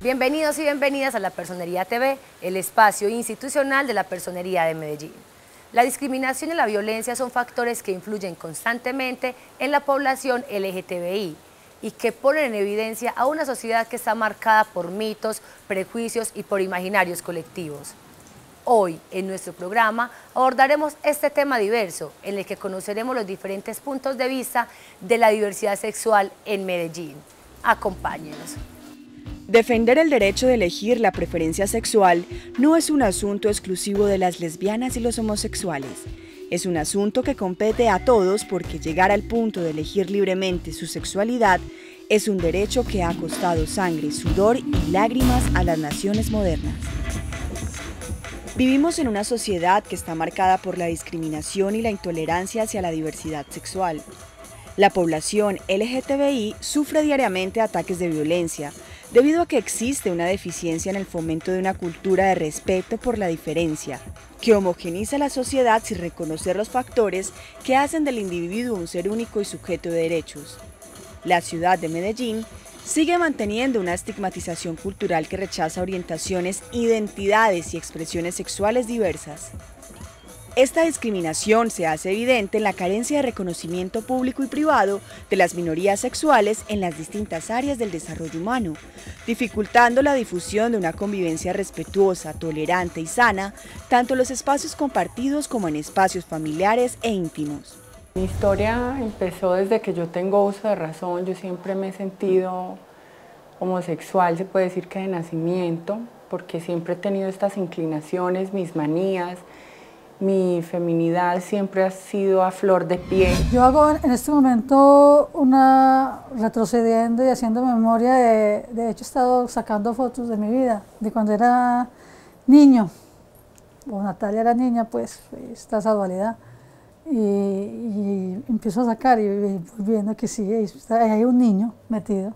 Bienvenidos y bienvenidas a La Personería TV, el espacio institucional de la Personería de Medellín. La discriminación y la violencia son factores que influyen constantemente en la población LGTBI y que ponen en evidencia a una sociedad que está marcada por mitos, prejuicios y por imaginarios colectivos. Hoy, en nuestro programa, abordaremos este tema diverso, en el que conoceremos los diferentes puntos de vista de la diversidad sexual en Medellín. Acompáñenos. Defender el derecho de elegir la preferencia sexual no es un asunto exclusivo de las lesbianas y los homosexuales. Es un asunto que compete a todos porque llegar al punto de elegir libremente su sexualidad es un derecho que ha costado sangre, sudor y lágrimas a las naciones modernas. Vivimos en una sociedad que está marcada por la discriminación y la intolerancia hacia la diversidad sexual. La población LGTBI sufre diariamente ataques de violencia, debido a que existe una deficiencia en el fomento de una cultura de respeto por la diferencia, que homogeniza la sociedad sin reconocer los factores que hacen del individuo un ser único y sujeto de derechos. La ciudad de Medellín sigue manteniendo una estigmatización cultural que rechaza orientaciones, identidades y expresiones sexuales diversas. Esta discriminación se hace evidente en la carencia de reconocimiento público y privado de las minorías sexuales en las distintas áreas del desarrollo humano, dificultando la difusión de una convivencia respetuosa, tolerante y sana, tanto en los espacios compartidos como en espacios familiares e íntimos. Mi historia empezó desde que yo tengo uso de razón. Yo siempre me he sentido homosexual, se puede decir que de nacimiento, porque siempre he tenido estas inclinaciones, mis manías. Mi feminidad siempre ha sido a flor de piel. Yo hago en este momento retrocediendo y haciendo memoria, de hecho he estado sacando fotos de mi vida, de cuando era niño, o Natalia era niña, pues está esa dualidad. Y empiezo a sacar y voy viendo que sí, hay un niño metido,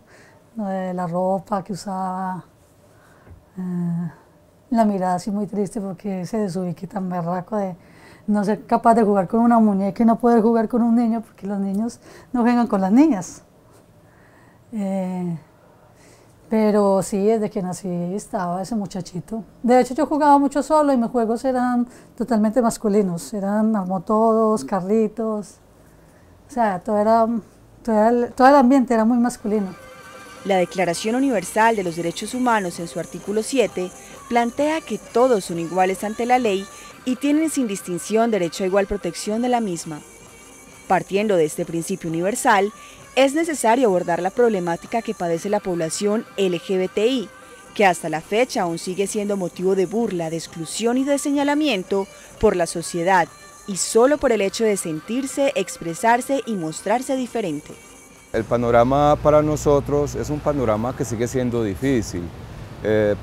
de la ropa que usaba, la mirada así muy triste porque se desubique tan berraco de no ser capaz de jugar con una muñeca y no poder jugar con un niño porque los niños no juegan con las niñas. Pero sí, desde que nací estaba ese muchachito. De hecho yo jugaba mucho solo y mis juegos eran totalmente masculinos, eran armotodos, carritos, o sea, todo el ambiente era muy masculino. La Declaración Universal de los Derechos Humanos, en su artículo 7, plantea que todos son iguales ante la ley y tienen sin distinción derecho a igual protección de la misma. Partiendo de este principio universal, es necesario abordar la problemática que padece la población LGBTI, que hasta la fecha aún sigue siendo motivo de burla, de exclusión y de señalamiento por la sociedad, y solo por el hecho de sentirse, expresarse y mostrarse diferente. El panorama para nosotros es un panorama que sigue siendo difícil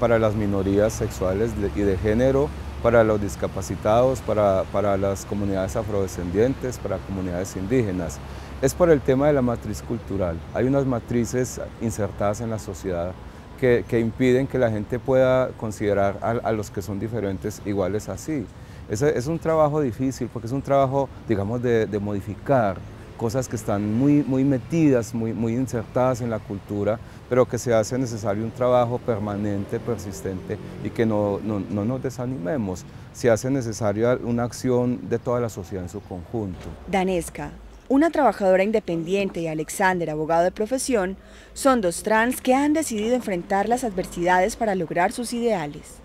para las minorías sexuales y de género, para los discapacitados, para las comunidades afrodescendientes, para comunidades indígenas. Es por el tema de la matriz cultural. Hay unas matrices insertadas en la sociedad que impiden que la gente pueda considerar a los que son diferentes iguales así. Es un trabajo difícil porque es un trabajo, digamos, de modificar cosas que están muy metidas, muy insertadas en la cultura, pero que se hace necesario un trabajo permanente, persistente y que no nos desanimemos. Se hace necesaria una acción de toda la sociedad en su conjunto. Danesca, una trabajadora independiente, y Alexander, abogado de profesión, son dos trans que han decidido enfrentar las adversidades para lograr sus ideales.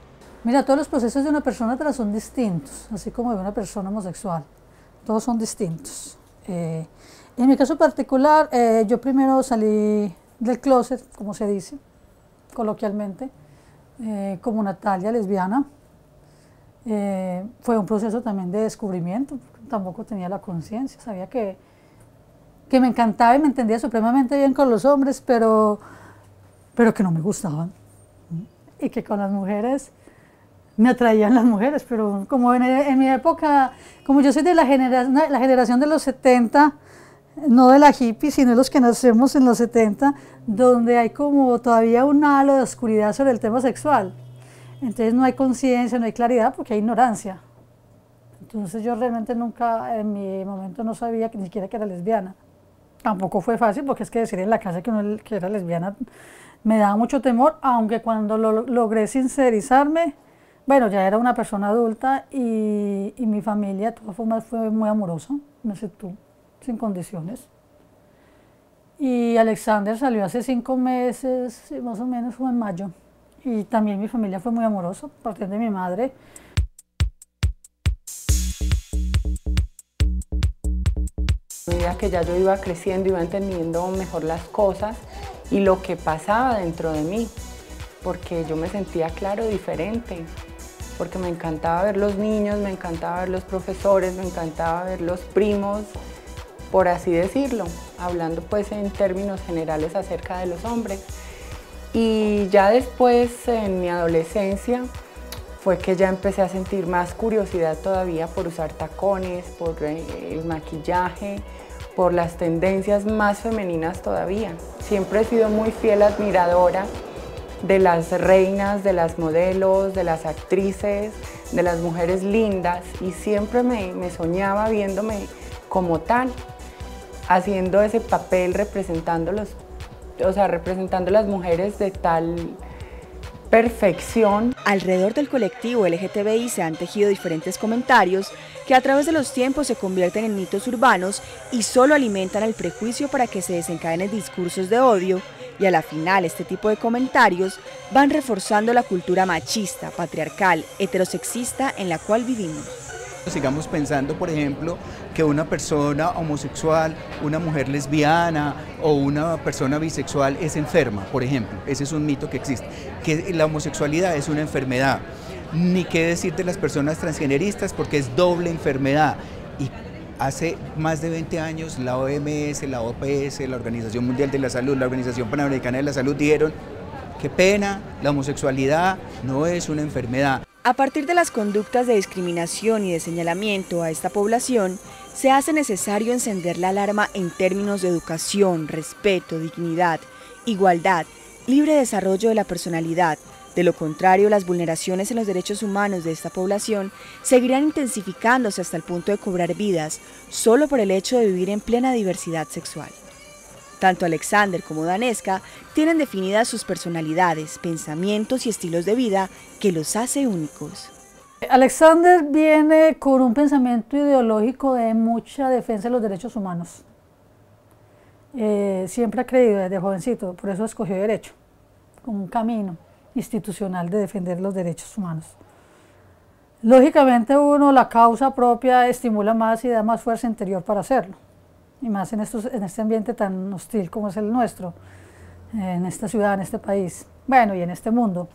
Mira, todos los procesos de una persona trans son distintos, así como de una persona homosexual, todos son distintos. En mi caso particular, yo primero salí del closet, como se dice coloquialmente, como Natalia, lesbiana. Fue un proceso también de descubrimiento, tampoco tenía la conciencia, sabía que me encantaba y me entendía supremamente bien con los hombres, pero que no me gustaban, y que con las mujeres me atraían las mujeres, pero como en mi época, como yo soy de la generación de los 70, no de la hippie, sino de los que nacemos en los 70, donde hay como todavía un halo de oscuridad sobre el tema sexual. Entonces no hay conciencia, no hay claridad porque hay ignorancia. Entonces yo realmente nunca, en mi momento no sabía ni siquiera que era lesbiana. Tampoco fue fácil porque es que decir en la casa que era lesbiana me daba mucho temor, aunque cuando logré sincerizarme, bueno, ya era una persona adulta y mi familia de todas formas fue muy amorosa, me aceptó sin condiciones. Y Alexander salió hace 5 meses, más o menos fue en mayo. Y también mi familia fue muy amorosa, partiendo de mi madre. A medida que ya yo iba creciendo, iba entendiendo mejor las cosas y lo que pasaba dentro de mí, porque yo me sentía, claro, diferente, porque me encantaba ver los niños, me encantaba ver los profesores, me encantaba ver los primos, por así decirlo, hablando pues en términos generales acerca de los hombres. Y ya después, en mi adolescencia, fue que ya empecé a sentir más curiosidad todavía por usar tacones, por el maquillaje, por las tendencias más femeninas todavía. Siempre he sido muy fiel admiradora de las reinas, de las modelos, de las actrices, de las mujeres lindas, y siempre me soñaba viéndome como tal, haciendo ese papel, representando las mujeres de tal perfección. Alrededor del colectivo LGTBI se han tejido diferentes comentarios que a través de los tiempos se convierten en mitos urbanos y solo alimentan el prejuicio para que se desencadenen discursos de odio, y a la final este tipo de comentarios van reforzando la cultura machista, patriarcal, heterosexista en la cual vivimos. Sigamos pensando, por ejemplo, que una persona homosexual, una mujer lesbiana o una persona bisexual es enferma, por ejemplo. Ese es un mito que existe, que la homosexualidad es una enfermedad. Ni qué decir de las personas transgeneristas, porque es doble enfermedad. Y hace más de 20 años la OMS, la OPS, la Organización Mundial de la Salud, la Organización Panamericana de la Salud dijeron: qué pena, la homosexualidad no es una enfermedad. A partir de las conductas de discriminación y de señalamiento a esta población, se hace necesario encender la alarma en términos de educación, respeto, dignidad, igualdad, libre desarrollo de la personalidad. De lo contrario, las vulneraciones en los derechos humanos de esta población seguirán intensificándose hasta el punto de cobrar vidas, solo por el hecho de vivir en plena diversidad sexual. Tanto Alexander como Daneska tienen definidas sus personalidades, pensamientos y estilos de vida que los hace únicos. Alexander viene con un pensamiento ideológico de mucha defensa de los derechos humanos. Siempre ha creído desde jovencito, por eso escogió derecho, como un camino institucional de defender los derechos humanos. Lógicamente la causa propia estimula más y da más fuerza interior para hacerlo. Y más en este ambiente tan hostil como es el nuestro, en esta ciudad, en este país, bueno, y en este mundo.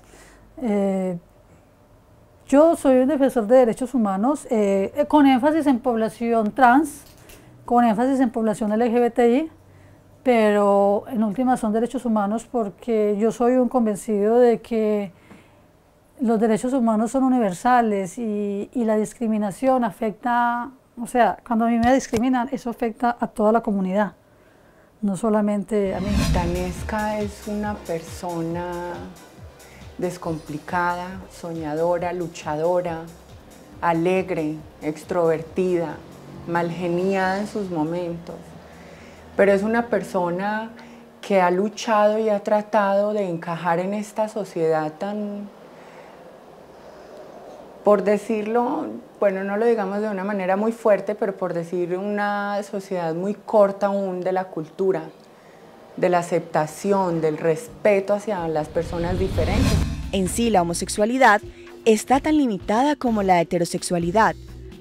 Yo soy un defensor de derechos humanos, con énfasis en población trans, con énfasis en población LGBTI, pero en últimas son derechos humanos porque yo soy un convencido de que los derechos humanos son universales y la discriminación afecta. O sea, cuando a mí me discriminan, eso afecta a toda la comunidad, no solamente a mí. Daneska es una persona descomplicada, soñadora, luchadora, alegre, extrovertida, malgeniada en sus momentos, pero es una persona que ha luchado y ha tratado de encajar en esta sociedad tan, por decirlo, bueno, no lo digamos de una manera muy fuerte, pero por decir una sociedad muy corta aún de la cultura, de la aceptación, del respeto hacia las personas diferentes. En sí, la homosexualidad está tan limitada como la heterosexualidad.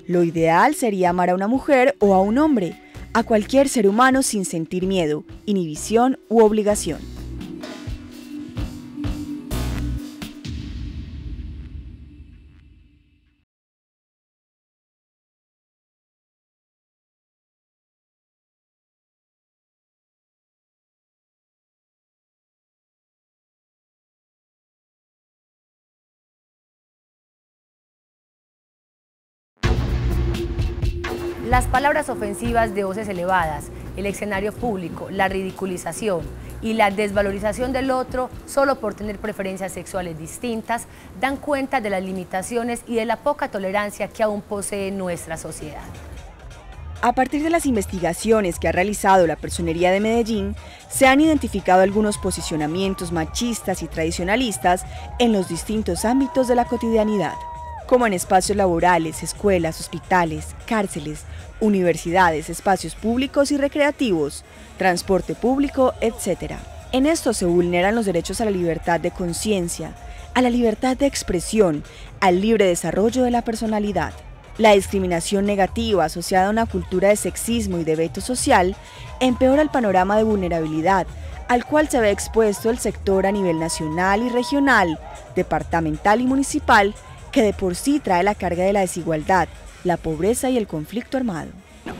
Lo ideal sería amar a una mujer o a un hombre, a cualquier ser humano sin sentir miedo, inhibición u obligación. Las palabras ofensivas de voces elevadas, el escenario público, la ridiculización y la desvalorización del otro solo por tener preferencias sexuales distintas dan cuenta de las limitaciones y de la poca tolerancia que aún posee nuestra sociedad. A partir de las investigaciones que ha realizado la Personería de Medellín, se han identificado algunos posicionamientos machistas y tradicionalistas en los distintos ámbitos de la cotidianidad, como en espacios laborales, escuelas, hospitales, cárceles, universidades, espacios públicos y recreativos, transporte público, etc. En esto se vulneran los derechos a la libertad de conciencia, a la libertad de expresión, al libre desarrollo de la personalidad. La discriminación negativa asociada a una cultura de sexismo y de veto social empeora el panorama de vulnerabilidad al cual se ve expuesto el sector a nivel nacional y regional, departamental y municipal, que de por sí trae la carga de la desigualdad, la pobreza y el conflicto armado.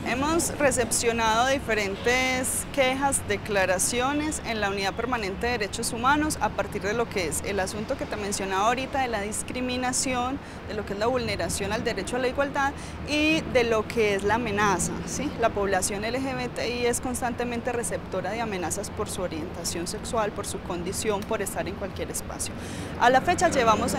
Hemos recepcionado diferentes quejas, declaraciones en la Unidad Permanente de Derechos Humanos a partir de lo que es el asunto que te mencionaba ahorita de la discriminación, de lo que es la vulneración al derecho a la igualdad y de lo que es la amenaza, ¿sí? La población LGBTI es constantemente receptora de amenazas por su orientación sexual, por su condición, por estar en cualquier espacio. A la fecha llevamos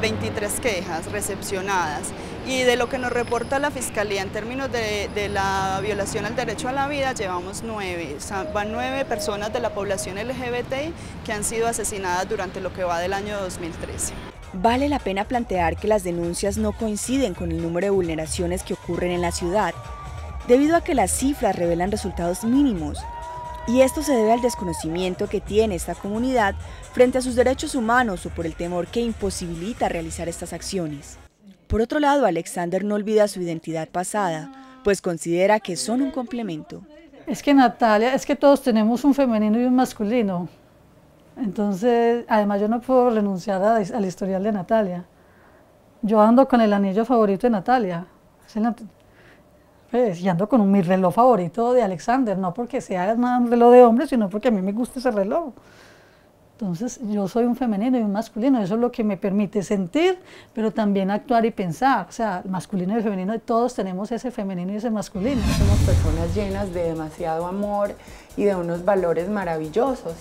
23 quejas recepcionadas y de lo que nos reporta la Fiscalía en términos de la violación al derecho a la vida, llevamos 9, o sea, van 9 personas de la población LGBTI que han sido asesinadas durante lo que va del año 2013. Vale la pena plantear que las denuncias no coinciden con el número de vulneraciones que ocurren en la ciudad, debido a que las cifras revelan resultados mínimos, y esto se debe al desconocimiento que tiene esta comunidad frente a sus derechos humanos o por el temor que imposibilita realizar estas acciones. Por otro lado, Alexander no olvida su identidad pasada, pues considera que son un complemento. Es que Natalia, es que todos tenemos un femenino y un masculino. Entonces, además yo no puedo renunciar al historial de Natalia. Yo ando con el anillo favorito de Natalia. Pues, y ando con mi reloj favorito de Alexander, no porque sea un reloj de hombre, sino porque a mí me gusta ese reloj. Entonces, yo soy un femenino y un masculino, eso es lo que me permite sentir, pero también actuar y pensar. O sea, el masculino y el femenino, todos tenemos ese femenino y ese masculino. Somos personas llenas de demasiado amor y de unos valores maravillosos,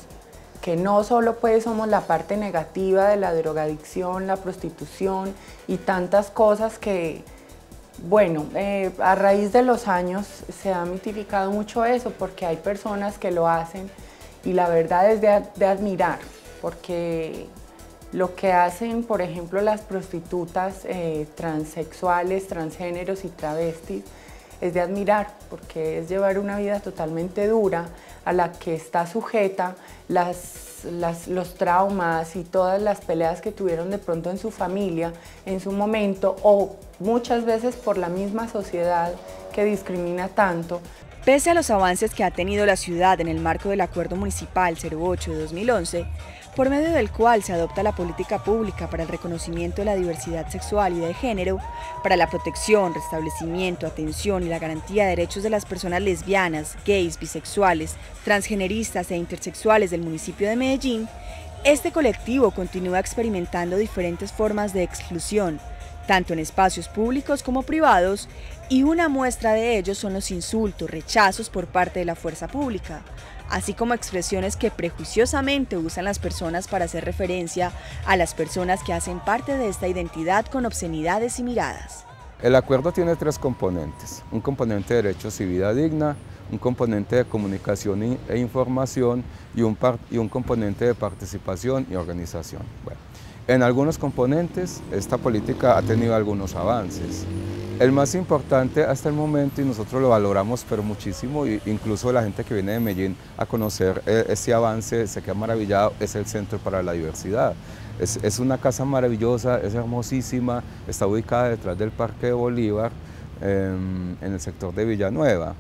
que no solo pues somos la parte negativa de la drogadicción, la prostitución y tantas cosas que, bueno, a raíz de los años se ha mitificado mucho eso, porque hay personas que lo hacen y la verdad es de admirar, porque lo que hacen, por ejemplo, las prostitutas transexuales, transgéneros y travestis, es de admirar, porque es llevar una vida totalmente dura a la que está sujeta los traumas y todas las peleas que tuvieron de pronto en su familia, en su momento, o muchas veces por la misma sociedad que discrimina tanto. Pese a los avances que ha tenido la ciudad en el marco del Acuerdo Municipal 08 de 2011, por medio del cual se adopta la política pública para el reconocimiento de la diversidad sexual y de género, para la protección, restablecimiento, atención y la garantía de derechos de las personas lesbianas, gays, bisexuales, transgeneristas e intersexuales del municipio de Medellín, este colectivo continúa experimentando diferentes formas de exclusión, tanto en espacios públicos como privados, y una muestra de ello son los insultos, rechazos por parte de la fuerza pública, así como expresiones que prejuiciosamente usan las personas para hacer referencia a las personas que hacen parte de esta identidad con obscenidades y miradas. El acuerdo tiene 3 componentes, un componente de derechos y vida digna, un componente de comunicación e información y un componente de participación y organización. Bueno, en algunos componentes esta política ha tenido algunos avances. El más importante hasta el momento, y nosotros lo valoramos pero muchísimo, incluso la gente que viene de Medellín a conocer este avance se queda maravillado, es el Centro para la Diversidad. Es una casa maravillosa, es hermosísima, está ubicada detrás del Parque de Bolívar, en el sector de Villanueva.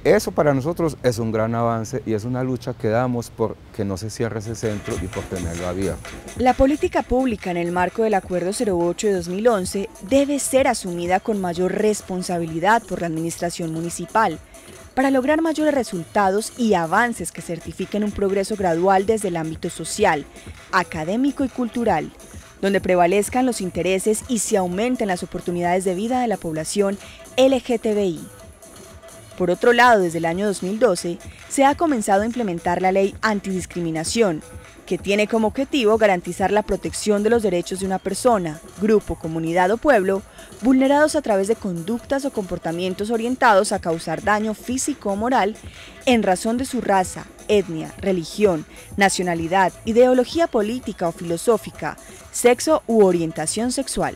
Eso para nosotros es un gran avance y es una lucha que damos por que no se cierre ese centro y por tenerlo abierto. La política pública en el marco del Acuerdo 08 de 2011 debe ser asumida con mayor responsabilidad por la administración municipal para lograr mayores resultados y avances que certifiquen un progreso gradual desde el ámbito social, académico y cultural, donde prevalezcan los intereses y se aumenten las oportunidades de vida de la población LGTBI. Por otro lado, desde el año 2012, se ha comenzado a implementar la Ley Antidiscriminación, que tiene como objetivo garantizar la protección de los derechos de una persona, grupo, comunidad o pueblo vulnerados a través de conductas o comportamientos orientados a causar daño físico o moral en razón de su raza, etnia, religión, nacionalidad, ideología política o filosófica, sexo u orientación sexual.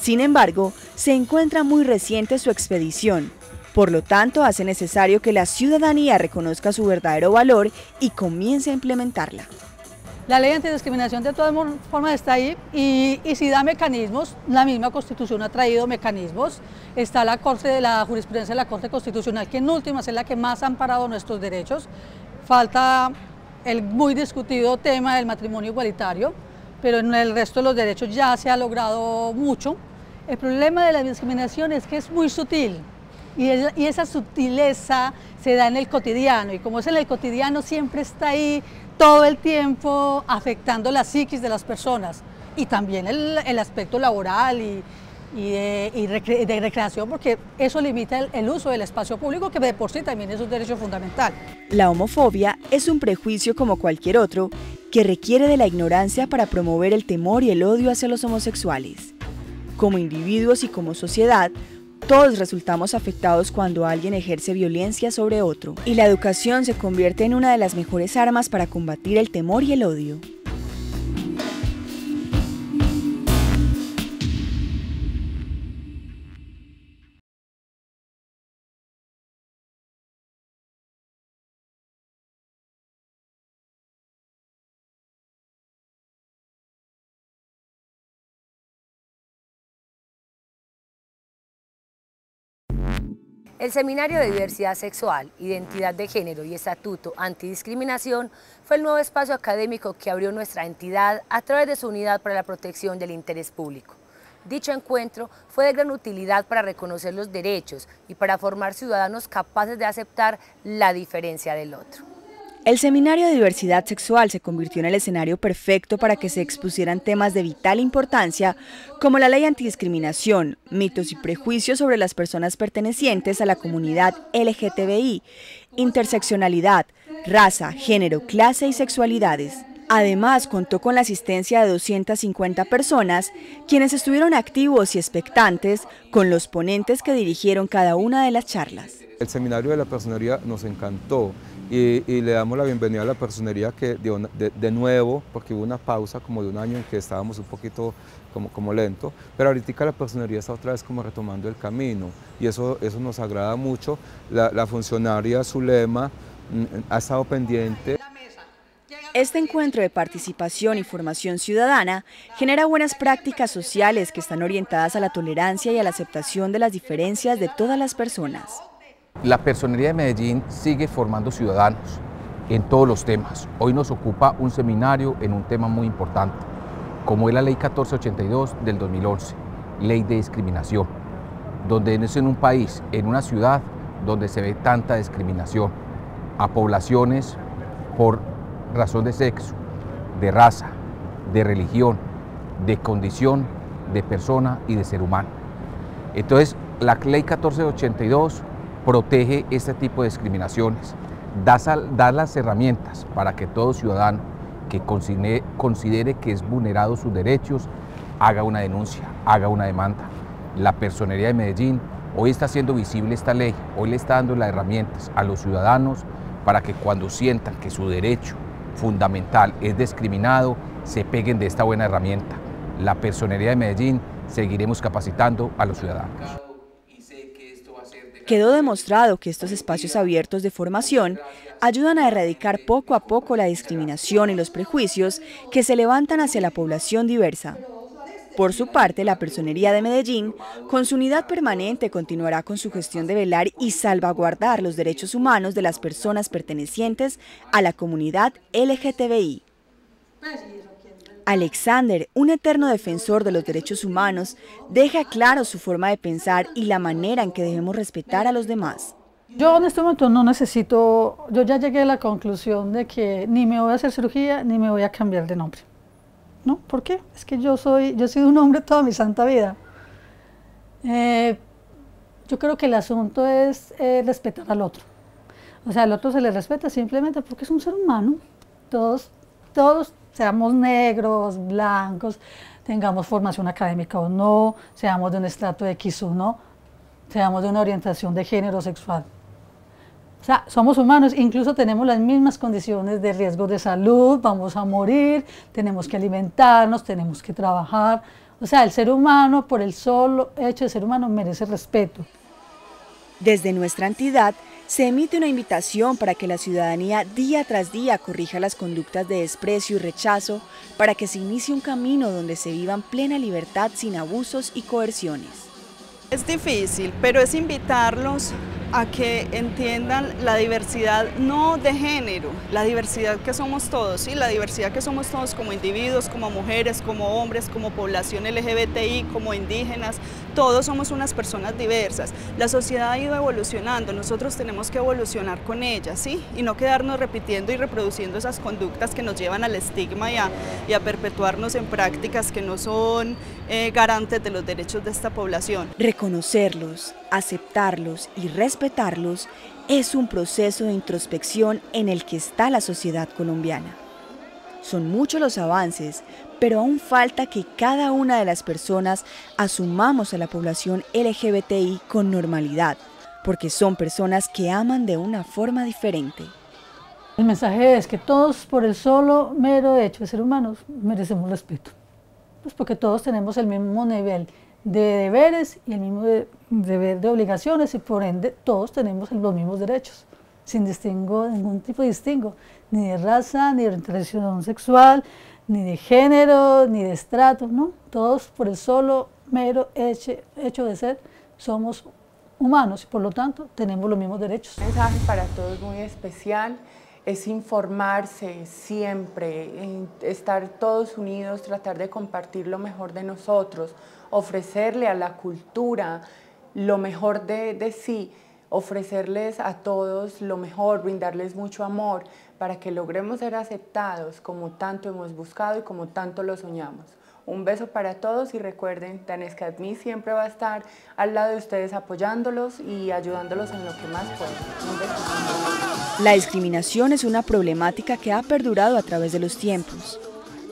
Sin embargo, se encuentra muy reciente su expedición, por lo tanto hace necesario que la ciudadanía reconozca su verdadero valor y comience a implementarla. La ley antidiscriminación de todas formas está ahí y si da mecanismos, la misma Constitución ha traído mecanismos. Está la jurisprudencia de la Corte Constitucional, que en últimas es la que más ha amparado nuestros derechos. Falta el muy discutido tema del matrimonio igualitario, pero en el resto de los derechos ya se ha logrado mucho. El problema de la discriminación es que es muy sutil. Y esa sutileza se da en el cotidiano, y como es en el cotidiano siempre está ahí todo el tiempo afectando la psiquis de las personas, y también el aspecto laboral y de recreación, porque eso limita el uso del espacio público, que de por sí también es un derecho fundamental. La homofobia es un prejuicio como cualquier otro que requiere de la ignorancia para promover el temor y el odio hacia los homosexuales. Como individuos y como sociedad, todos resultamos afectados cuando alguien ejerce violencia sobre otro, y la educación se convierte en una de las mejores armas para combatir el temor y el odio. El Seminario de Diversidad Sexual, Identidad de Género y Estatuto Antidiscriminación fue el nuevo espacio académico que abrió nuestra entidad a través de su Unidad para la Protección del Interés Público. Dicho encuentro fue de gran utilidad para reconocer los derechos y para formar ciudadanos capaces de aceptar la diferencia del otro. El Seminario de Diversidad Sexual se convirtió en el escenario perfecto para que se expusieran temas de vital importancia como la ley antidiscriminación, mitos y prejuicios sobre las personas pertenecientes a la comunidad LGTBI, interseccionalidad, raza, género, clase y sexualidades. Además, contó con la asistencia de 250 personas, quienes estuvieron activos y expectantes con los ponentes que dirigieron cada una de las charlas. El Seminario de la Personería nos encantó. Y le damos la bienvenida a la personería que de nuevo, porque hubo una pausa como de un año en que estábamos un poquito como lento, pero ahorita la personería está otra vez como retomando el camino, y eso nos agrada mucho. La funcionaria Zulema ha estado pendiente. Este encuentro de participación y formación ciudadana genera buenas prácticas sociales que están orientadas a la tolerancia y a la aceptación de las diferencias de todas las personas. La Personería de Medellín sigue formando ciudadanos en todos los temas. Hoy nos ocupa un seminario en un tema muy importante, como es la Ley 1482 del 2011, Ley de Discriminación, donde es en un país, en una ciudad, donde se ve tanta discriminación a poblaciones por razón de sexo, de raza, de religión, de condición, de persona y de ser humano. Entonces, la Ley 1482 protege este tipo de discriminaciones, da las herramientas para que todo ciudadano que considere que es vulnerado sus derechos haga una denuncia, haga una demanda. La Personería de Medellín hoy está haciendo visible esta ley, hoy le está dando las herramientas a los ciudadanos para que cuando sientan que su derecho fundamental es discriminado, se peguen de esta buena herramienta. La Personería de Medellín seguiremos capacitando a los ciudadanos. Quedó demostrado que estos espacios abiertos de formación ayudan a erradicar poco a poco la discriminación y los prejuicios que se levantan hacia la población diversa. Por su parte, la Personería de Medellín, con su unidad permanente, continuará con su gestión de velar y salvaguardar los derechos humanos de las personas pertenecientes a la comunidad LGTBI. Alexander, un eterno defensor de los derechos humanos, deja claro su forma de pensar y la manera en que debemos respetar a los demás. Yo en este momento no necesito, yo ya llegué a la conclusión de que ni me voy a hacer cirugía ni me voy a cambiar de nombre. ¿No? ¿Por qué? Es que yo he sido un hombre toda mi santa vida. Yo creo que el asunto es respetar al otro. O sea, al otro se le respeta simplemente porque es un ser humano. Todos seamos negros, blancos, tengamos formación académica o no, seamos de un estrato X o no, seamos de una orientación de género sexual. O sea, somos humanos, incluso tenemos las mismas condiciones de riesgo de salud, vamos a morir, tenemos que alimentarnos, tenemos que trabajar. O sea, el ser humano, por el solo hecho de ser humano, merece respeto. Desde nuestra entidad, se emite una invitación para que la ciudadanía día tras día corrija las conductas de desprecio y rechazo para que se inicie un camino donde se viva en plena libertad sin abusos y coerciones. Es difícil, pero es invitarlos a que entiendan la diversidad no de género, la diversidad que somos todos, ¿sí? La diversidad que somos todos como individuos, como mujeres, como hombres, como población LGBTI, como indígenas, todos somos unas personas diversas. La sociedad ha ido evolucionando, nosotros tenemos que evolucionar con ella, ¿sí? Y no quedarnos repitiendo y reproduciendo esas conductas que nos llevan al estigma y a perpetuarnos en prácticas que no son garantes de los derechos de esta población. Reconocerlos, aceptarlos y respetarlos es un proceso de introspección en el que está la sociedad colombiana. Son muchos los avances, pero aún falta que cada una de las personas asumamos a la población LGBTI con normalidad, porque son personas que aman de una forma diferente. El mensaje es que todos, por el solo mero hecho de ser humanos, merecemos respeto. Pues porque todos tenemos el mismo nivel de deberes y el mismo deber de obligaciones y por ende todos tenemos los mismos derechos, sin ningún tipo de distingo, ni de raza, ni de orientación sexual, ni de género, ni de estrato, ¿no? Todos por el solo mero hecho de ser somos humanos y por lo tanto tenemos los mismos derechos. Un mensaje para todos muy especial es informarse siempre, estar todos unidos, tratar de compartir lo mejor de nosotros, ofrecerle a la cultura lo mejor de sí, ofrecerles a todos lo mejor, brindarles mucho amor para que logremos ser aceptados como tanto hemos buscado y como tanto lo soñamos. Un beso para todos y recuerden, Tanesca Admi siempre va a estar al lado de ustedes apoyándolos y ayudándolos en lo que más pueda. Un beso. La discriminación es una problemática que ha perdurado a través de los tiempos.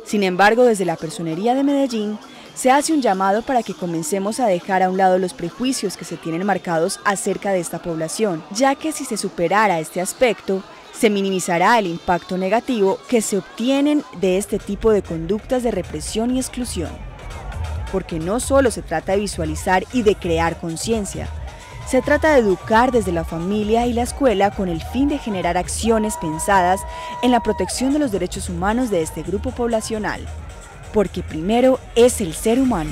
Sin embargo, desde la Personería de Medellín, se hace un llamado para que comencemos a dejar a un lado los prejuicios que se tienen marcados acerca de esta población, ya que si se superara este aspecto, se minimizará el impacto negativo que se obtienen de este tipo de conductas de represión y exclusión. Porque no solo se trata de visualizar y de crear conciencia, se trata de educar desde la familia y la escuela con el fin de generar acciones pensadas en la protección de los derechos humanos de este grupo poblacional. Porque primero es el ser humano.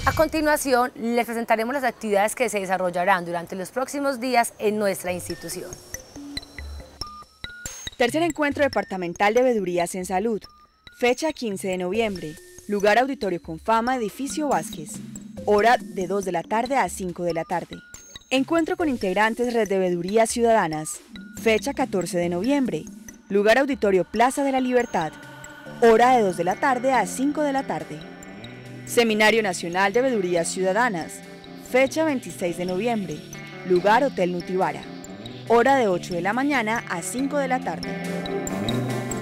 A continuación, les presentaremos las actividades que se desarrollarán durante los próximos días en nuestra institución. Tercer encuentro departamental de veedurías en salud. Fecha 15 de noviembre. Lugar Auditorio Confama, Edificio Vázquez. Hora de 2 de la tarde a 5 de la tarde. Encuentro con integrantes Red de Veedurías Ciudadanas. Fecha 14 de noviembre. Lugar Auditorio Plaza de la Libertad. Hora de 2 de la tarde a 5 de la tarde. Seminario Nacional de Veedurías Ciudadanas. Fecha 26 de noviembre. Lugar Hotel Nutibara. Hora de 8 de la mañana a 5 de la tarde.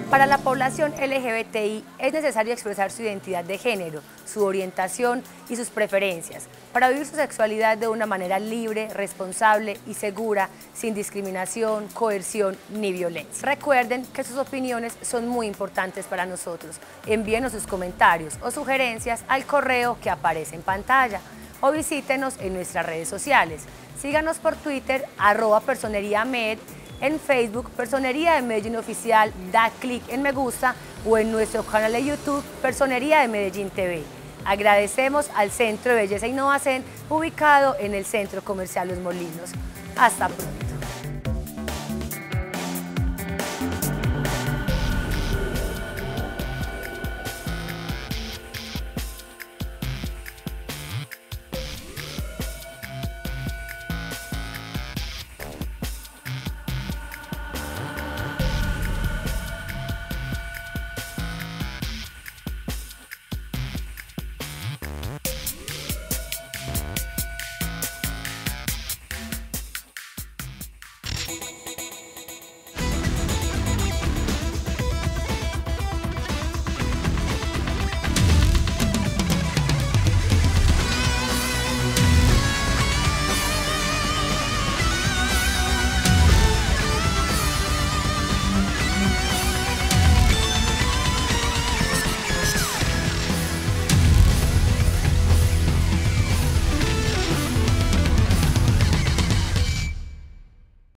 Para la población LGBTI es necesario expresar su identidad de género, su orientación y sus preferencias, para vivir su sexualidad de una manera libre, responsable y segura, sin discriminación, coerción ni violencia. Recuerden que sus opiniones son muy importantes para nosotros. Envíenos sus comentarios o sugerencias al correo que aparece en pantalla o visítenos en nuestras redes sociales. Síganos por Twitter, @personeriamed, en Facebook, Personería de Medellín Oficial, da clic en me gusta o en nuestro canal de YouTube, Personería de Medellín TV. Agradecemos al Centro de Belleza Innovacen, ubicado en el Centro Comercial Los Molinos. Hasta pronto.